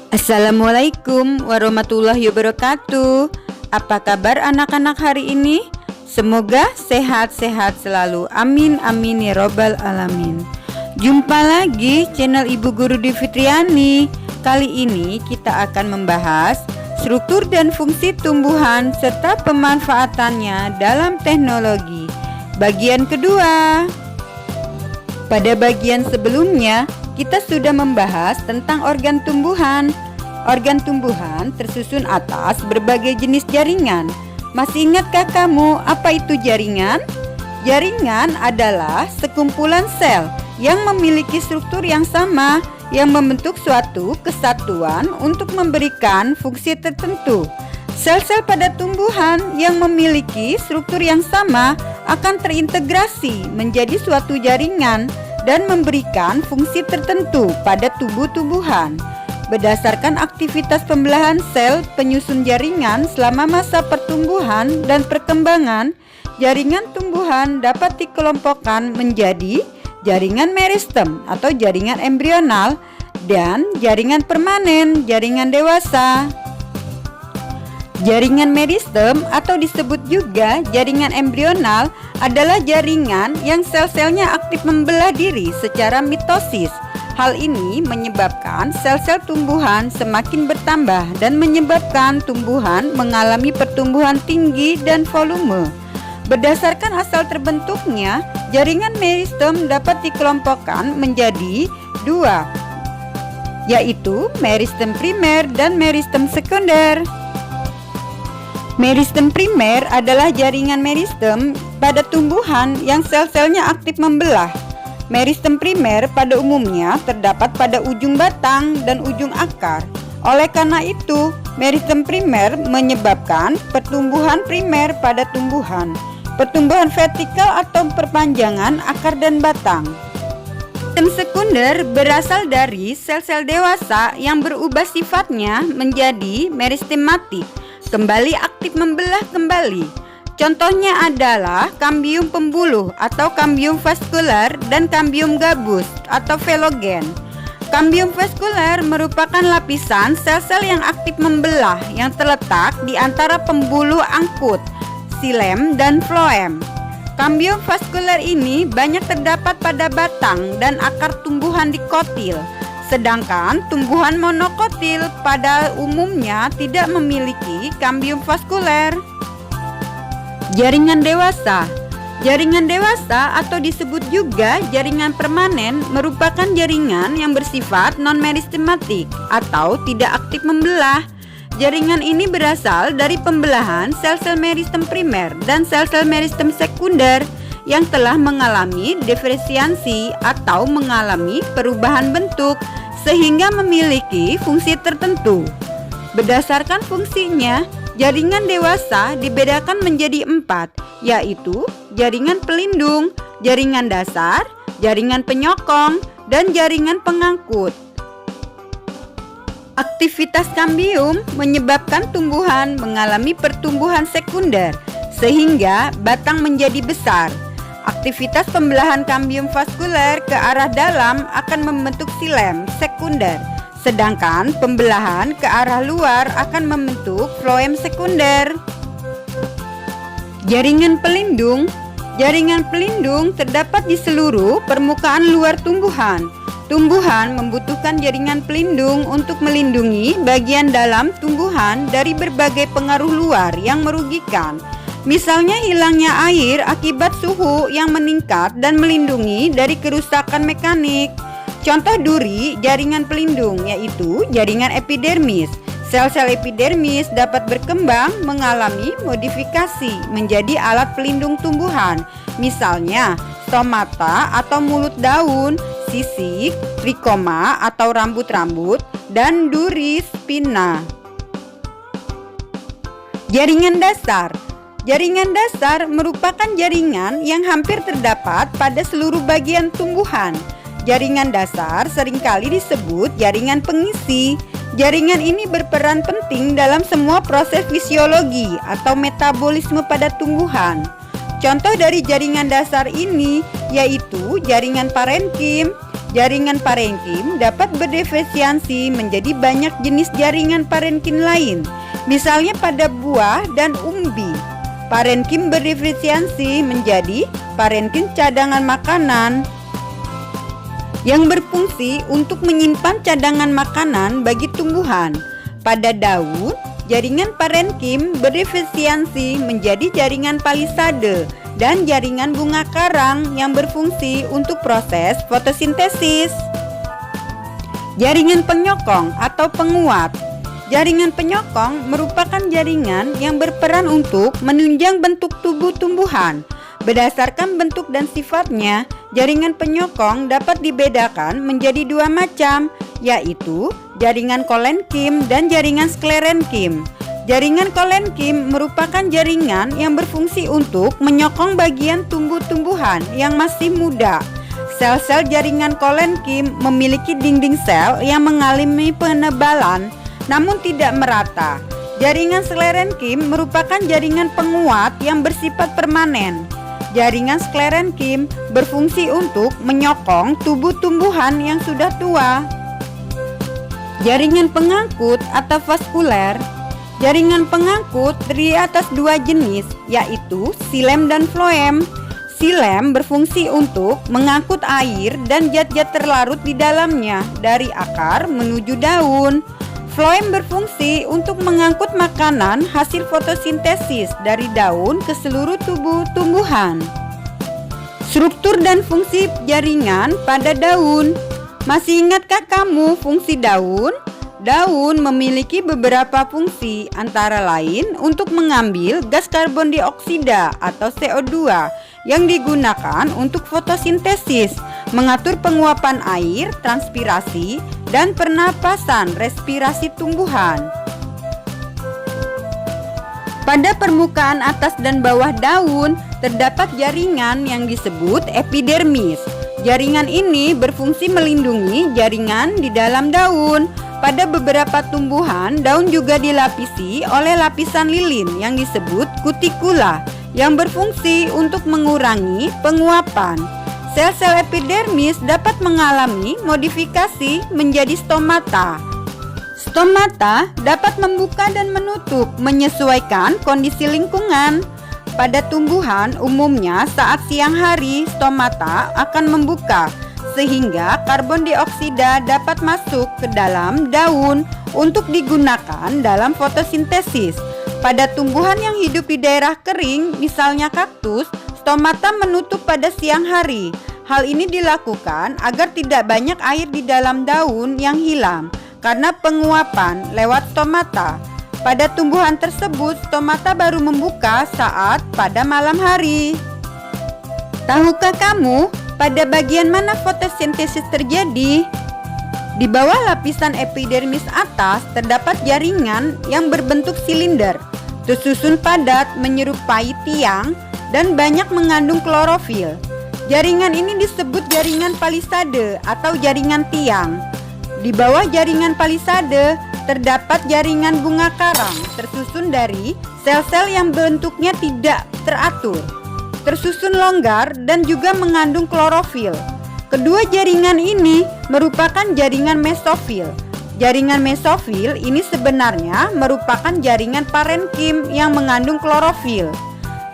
Assalamualaikum warahmatullahi wabarakatuh. Apa kabar anak-anak hari ini? Semoga sehat-sehat selalu. Amin amin ya robbal alamin. Jumpa lagi channel Ibu Guru Dwi Fitriani. Kali ini kita akan membahas struktur dan fungsi tumbuhan serta pemanfaatannya dalam teknologi. Bagian kedua. Pada bagian sebelumnya kita sudah membahas tentang organ tumbuhan. Organ tumbuhan tersusun atas berbagai jenis jaringan. Masih ingatkah kamu apa itu jaringan? Jaringan adalah sekumpulan sel yang memiliki struktur yang sama yang membentuk suatu kesatuan untuk memberikan fungsi tertentu. Sel-sel pada tumbuhan yang memiliki struktur yang sama akan terintegrasi menjadi suatu jaringan dan memberikan fungsi tertentu pada tubuh tumbuhan. Berdasarkan aktivitas pembelahan sel penyusun jaringan selama masa pertumbuhan dan perkembangan, jaringan tumbuhan dapat dikelompokkan menjadi jaringan meristem atau jaringan embrional dan jaringan permanen, jaringan dewasa. Jaringan meristem atau disebut juga jaringan embrional adalah jaringan yang sel-selnya aktif membelah diri secara mitosis. Hal ini menyebabkan sel-sel tumbuhan semakin bertambah dan menyebabkan tumbuhan mengalami pertumbuhan tinggi dan volume. Berdasarkan asal terbentuknya, jaringan meristem dapat dikelompokkan menjadi dua, yaitu meristem primer dan meristem sekunder. Meristem primer adalah jaringan meristem pada tumbuhan yang sel-selnya aktif membelah. Meristem primer pada umumnya terdapat pada ujung batang dan ujung akar. Oleh karena itu, meristem primer menyebabkan pertumbuhan primer pada tumbuhan, pertumbuhan vertikal atau perpanjangan akar dan batang. Meristem sekunder berasal dari sel-sel dewasa yang berubah sifatnya menjadi meristematik, kembali aktif membelah kembali. Contohnya adalah kambium pembuluh atau kambium vaskular dan kambium gabus atau velogen. Kambium vaskular merupakan lapisan sel-sel yang aktif membelah yang terletak di antara pembuluh angkut, xilem dan floem. Kambium vaskular ini banyak terdapat pada batang dan akar tumbuhan dikotil. Sedangkan tumbuhan monokotil pada umumnya tidak memiliki kambium vaskuler. Jaringan dewasa. Jaringan dewasa atau disebut juga jaringan permanen merupakan jaringan yang bersifat non-meristematik atau tidak aktif membelah. Jaringan ini berasal dari pembelahan sel-sel meristem primer dan sel-sel meristem sekunder yang telah mengalami diferensiasi atau mengalami perubahan bentuk sehingga memiliki fungsi tertentu. Berdasarkan fungsinya, jaringan dewasa dibedakan menjadi 4, yaitu jaringan pelindung, jaringan dasar, jaringan penyokong, dan jaringan pengangkut. Aktivitas kambium menyebabkan tumbuhan mengalami pertumbuhan sekunder, sehingga batang menjadi besar. Aktivitas pembelahan kambium vaskuler ke arah dalam akan membentuk xilem sekunder. Sedangkan pembelahan ke arah luar akan membentuk floem sekunder. Jaringan pelindung. Jaringan pelindung terdapat di seluruh permukaan luar tumbuhan. Tumbuhan membutuhkan jaringan pelindung untuk melindungi bagian dalam tumbuhan dari berbagai pengaruh luar yang merugikan. Misalnya hilangnya air akibat suhu yang meningkat dan melindungi dari kerusakan mekanik. Contoh duri jaringan pelindung yaitu jaringan epidermis. Sel-sel epidermis dapat berkembang mengalami modifikasi menjadi alat pelindung tumbuhan. Misalnya stomata atau mulut daun, sisik, trikoma atau rambut-rambut, dan duri spina. Jaringan dasar. Jaringan dasar merupakan jaringan yang hampir terdapat pada seluruh bagian tumbuhan. Jaringan dasar seringkali disebut jaringan pengisi. Jaringan ini berperan penting dalam semua proses fisiologi atau metabolisme pada tumbuhan. Contoh dari jaringan dasar ini yaitu jaringan parenkim, Jaringan parenkim dapat berdiferensiasi menjadi banyak jenis jaringan parenkim lain, misalnya pada buah dan umbi. Parenkim berdiferensiasi menjadi parenkim cadangan makanan yang berfungsi untuk menyimpan cadangan makanan bagi tumbuhan. Pada daun, jaringan parenkim berdiferensiasi menjadi jaringan palisade dan jaringan bunga karang yang berfungsi untuk proses fotosintesis. Jaringan penyokong atau penguat. Jaringan penyokong merupakan jaringan yang berperan untuk menunjang bentuk tubuh tumbuhan. Berdasarkan bentuk dan sifatnya, jaringan penyokong dapat dibedakan menjadi dua macam, yaitu jaringan kolenkim dan jaringan sklerenkim. Jaringan kolenkim merupakan jaringan yang berfungsi untuk menyokong bagian tumbuh-tumbuhan yang masih muda. Sel-sel jaringan kolenkim memiliki dinding sel yang mengalami penebalan namun tidak merata. Jaringan sklerenkim merupakan jaringan penguat yang bersifat permanen. Jaringan sklerenkim berfungsi untuk menyokong tubuh tumbuhan yang sudah tua. Jaringan pengangkut atau vaskuler. Jaringan pengangkut terdiri atas dua jenis, yaitu xilem dan floem. Xilem berfungsi untuk mengangkut air dan zat-zat terlarut di dalamnya dari akar menuju daun. Floem berfungsi untuk mengangkut makanan hasil fotosintesis dari daun ke seluruh tubuh tumbuhan. Struktur dan fungsi jaringan pada daun. Masih ingatkah kamu fungsi daun? Daun memiliki beberapa fungsi, antara lain untuk mengambil gas karbon dioksida atau CO2 yang digunakan untuk fotosintesis, mengatur penguapan air, transpirasi, dan pernapasan respirasi tumbuhan. Pada permukaan atas dan bawah daun terdapat jaringan yang disebut epidermis. Jaringan ini berfungsi melindungi jaringan di dalam daun. Pada beberapa tumbuhan, daun juga dilapisi oleh lapisan lilin yang disebut kutikula yang berfungsi untuk mengurangi penguapan. Sel-sel epidermis dapat mengalami modifikasi menjadi stomata. Stomata dapat membuka dan menutup menyesuaikan kondisi lingkungan. Pada tumbuhan, umumnya saat siang hari, stomata akan membuka sehingga karbon dioksida dapat masuk ke dalam daun untuk digunakan dalam fotosintesis. Pada tumbuhan yang hidup di daerah kering, misalnya kaktus, stomata menutup pada siang hari. Hal ini dilakukan agar tidak banyak air di dalam daun yang hilang karena penguapan lewat stomata. Pada tumbuhan tersebut, stomata baru membuka saat pada malam hari. Tahukah kamu pada bagian mana fotosintesis terjadi? Di bawah lapisan epidermis atas terdapat jaringan yang berbentuk silinder, tersusun padat menyerupai tiang dan banyak mengandung klorofil. Jaringan ini disebut jaringan palisade atau jaringan tiang. Di bawah jaringan palisade terdapat jaringan bunga karang, tersusun dari sel-sel yang bentuknya tidak teratur, tersusun longgar dan juga mengandung klorofil. Kedua jaringan ini merupakan jaringan mesofil. Jaringan mesofil ini sebenarnya merupakan jaringan parenkim yang mengandung klorofil.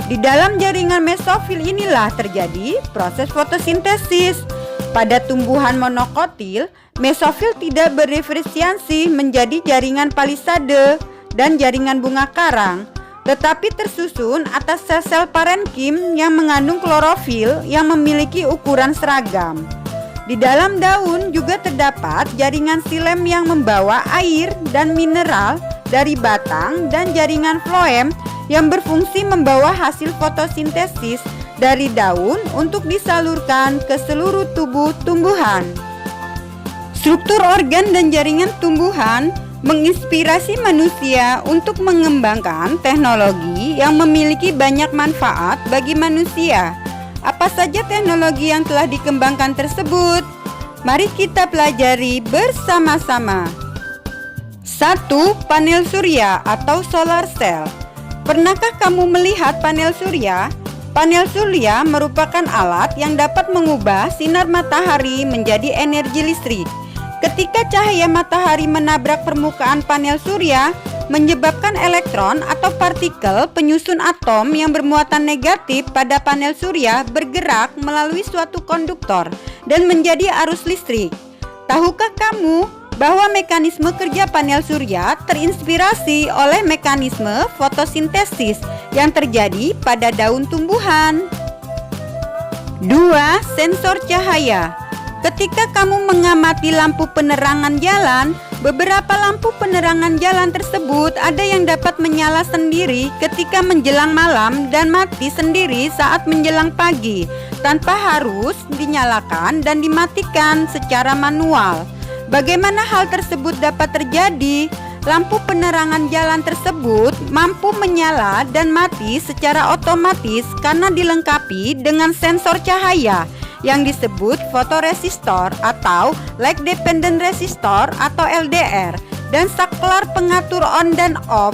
Di dalam jaringan mesofil inilah terjadi proses fotosintesis. Pada tumbuhan monokotil, mesofil tidak berdiferensiasi menjadi jaringan palisade dan jaringan bunga karang, tetapi tersusun atas sel-sel parenkim yang mengandung klorofil yang memiliki ukuran seragam. Di dalam daun juga terdapat jaringan xilem yang membawa air dan mineral dari batang dan jaringan floem yang berfungsi membawa hasil fotosintesis dari daun untuk disalurkan ke seluruh tubuh tumbuhan. Struktur organ dan jaringan tumbuhan menginspirasi manusia untuk mengembangkan teknologi yang memiliki banyak manfaat bagi manusia. Apa saja teknologi yang telah dikembangkan tersebut? Mari kita pelajari bersama-sama. 1. Panel surya atau solar cell. Pernahkah kamu melihat panel surya? Panel surya merupakan alat yang dapat mengubah sinar matahari menjadi energi listrik. Ketika cahaya matahari menabrak permukaan panel surya, menyebabkan elektron atau partikel penyusun atom yang bermuatan negatif pada panel surya bergerak melalui suatu konduktor dan menjadi arus listrik. Tahukah kamu bahwa mekanisme kerja panel surya terinspirasi oleh mekanisme fotosintesis yang terjadi pada daun tumbuhan? 2. Sensor cahaya. Ketika kamu mengamati lampu penerangan jalan, beberapa lampu penerangan jalan tersebut ada yang dapat menyala sendiri ketika menjelang malam dan mati sendiri saat menjelang pagi, tanpa harus dinyalakan dan dimatikan secara manual. Bagaimana hal tersebut dapat terjadi? Lampu penerangan jalan tersebut mampu menyala dan mati secara otomatis karena dilengkapi dengan sensor cahaya yang disebut fotoresistor atau light dependent resistor atau LDR dan saklar pengatur on dan off.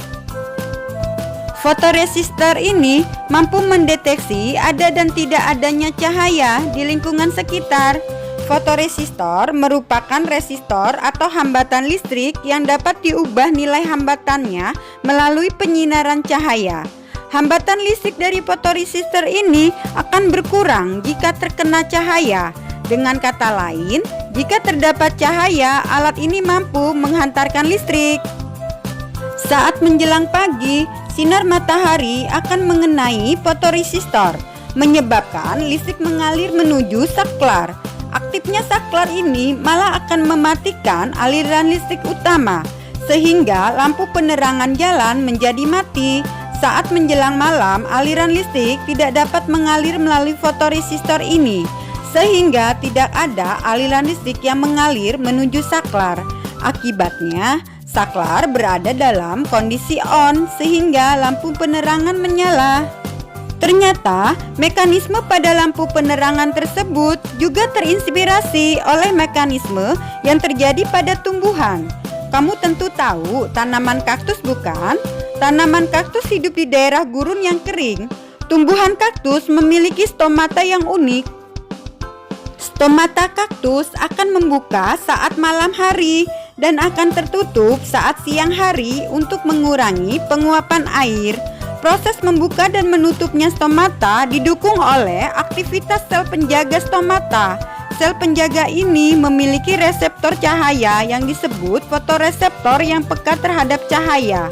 Fotoresistor ini mampu mendeteksi ada dan tidak adanya cahaya di lingkungan sekitar. Fotoresistor merupakan resistor atau hambatan listrik yang dapat diubah nilai hambatannya melalui penyinaran cahaya. Hambatan listrik dari fotoresistor ini akan berkurang jika terkena cahaya. Dengan kata lain, jika terdapat cahaya, alat ini mampu menghantarkan listrik. Saat menjelang pagi, sinar matahari akan mengenai fotoresistor, menyebabkan listrik mengalir menuju saklar. Aktifnya saklar ini malah akan mematikan aliran listrik utama, sehingga lampu penerangan jalan menjadi mati. Saat menjelang malam, aliran listrik tidak dapat mengalir melalui fotoresistor ini, sehingga tidak ada aliran listrik yang mengalir menuju saklar. Akibatnya, saklar berada dalam kondisi on, sehingga lampu penerangan menyala. Ternyata, mekanisme pada lampu penerangan tersebut juga terinspirasi oleh mekanisme yang terjadi pada tumbuhan. Kamu tentu tahu tanaman kaktus, bukan? Tanaman kaktus hidup di daerah gurun yang kering. Tumbuhan kaktus memiliki stomata yang unik. Stomata kaktus akan membuka saat malam hari dan akan tertutup saat siang hari untuk mengurangi penguapan air. Proses membuka dan menutupnya stomata didukung oleh aktivitas sel penjaga stomata. Sel penjaga ini memiliki reseptor cahaya yang disebut fotoreseptor yang peka terhadap cahaya.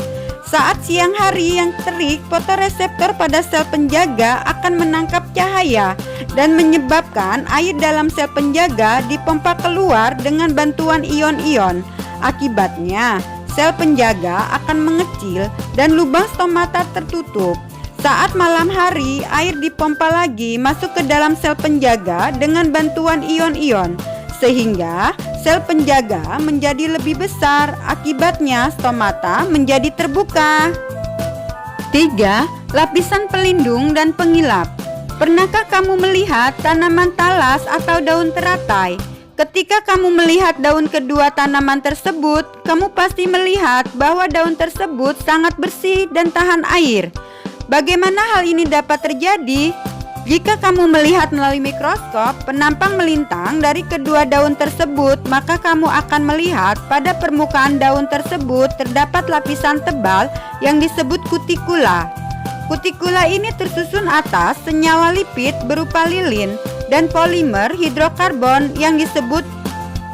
Saat siang hari yang terik, fotoreseptor pada sel penjaga akan menangkap cahaya dan menyebabkan air dalam sel penjaga dipompa keluar dengan bantuan ion-ion. Akibatnya, sel penjaga akan mengecil dan lubang stomata tertutup. Saat malam hari, air dipompa lagi masuk ke dalam sel penjaga dengan bantuan ion-ion, sehingga sel penjaga menjadi lebih besar. Akibatnya stomata menjadi terbuka. 3. Lapisan pelindung dan pengilap. Pernahkah kamu melihat tanaman talas atau daun teratai? Ketika kamu melihat daun kedua tanaman tersebut, kamu pasti melihat bahwa daun tersebut sangat bersih dan tahan air. Bagaimana hal ini dapat terjadi? Jika kamu melihat melalui mikroskop penampang melintang dari kedua daun tersebut, maka kamu akan melihat pada permukaan daun tersebut terdapat lapisan tebal yang disebut kutikula. Kutikula ini tersusun atas senyawa lipid berupa lilin dan polimer hidrokarbon yang disebut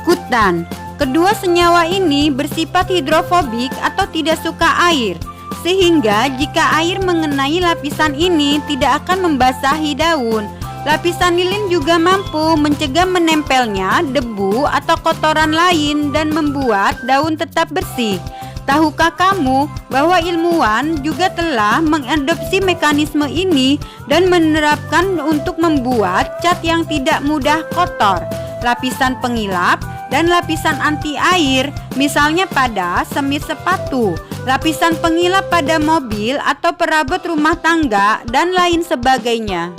kutan. Kedua senyawa ini bersifat hidrofobik atau tidak suka air, sehingga jika air mengenai lapisan ini tidak akan membasahi daun. Lapisan lilin juga mampu mencegah menempelnya debu atau kotoran lain dan membuat daun tetap bersih. Tahukah kamu bahwa ilmuwan juga telah mengadopsi mekanisme ini dan menerapkan untuk membuat cat yang tidak mudah kotor, lapisan pengilap, dan lapisan anti air, misalnya pada semir sepatu, lapisan pengilap pada mobil atau perabot rumah tangga, dan lain sebagainya.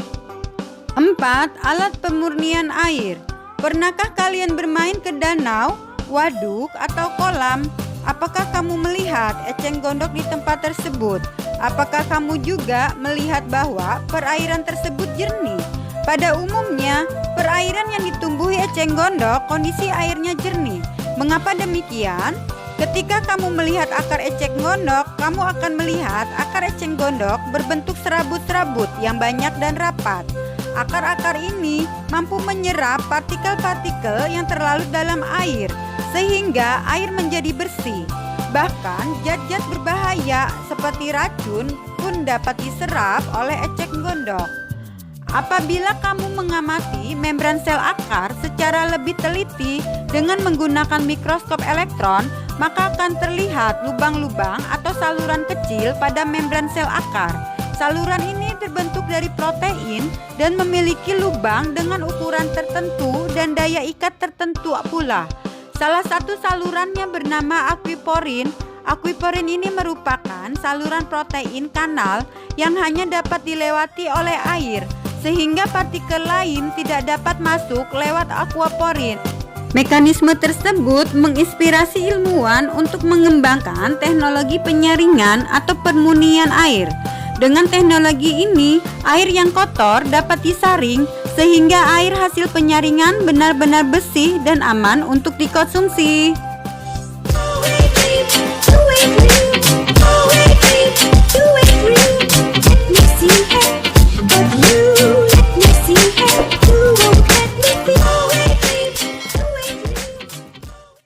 4. Alat pemurnian air. Pernahkah kalian bermain ke danau, waduk, atau kolam? Apakah kamu melihat eceng gondok di tempat tersebut? Apakah kamu juga melihat bahwa perairan tersebut jernih? Pada umumnya, perairan yang ditumbuhi eceng gondok, kondisi airnya jernih. Mengapa demikian? Ketika kamu melihat akar eceng gondok, kamu akan melihat akar eceng gondok berbentuk serabut-serabut yang banyak dan rapat. Akar-akar ini mampu menyerap partikel-partikel yang terlarut dalam air, sehingga air menjadi bersih. Bahkan zat-zat berbahaya seperti racun pun dapat diserap oleh eceng gondok. Apabila kamu mengamati membran sel akar secara lebih teliti dengan menggunakan mikroskop elektron, maka akan terlihat lubang-lubang atau saluran kecil pada membran sel akar. Saluran ini terbentuk dari protein dan memiliki lubang dengan ukuran tertentu dan daya ikat tertentu pula. Salah satu salurannya bernama aquiporin. Aquiporin ini merupakan saluran protein kanal yang hanya dapat dilewati oleh air, sehingga partikel lain tidak dapat masuk lewat aquaporin. Mekanisme tersebut menginspirasi ilmuwan untuk mengembangkan teknologi penyaringan atau permunian air. Dengan teknologi ini, air yang kotor dapat disaring sehingga air hasil penyaringan benar-benar bersih dan aman untuk dikonsumsi.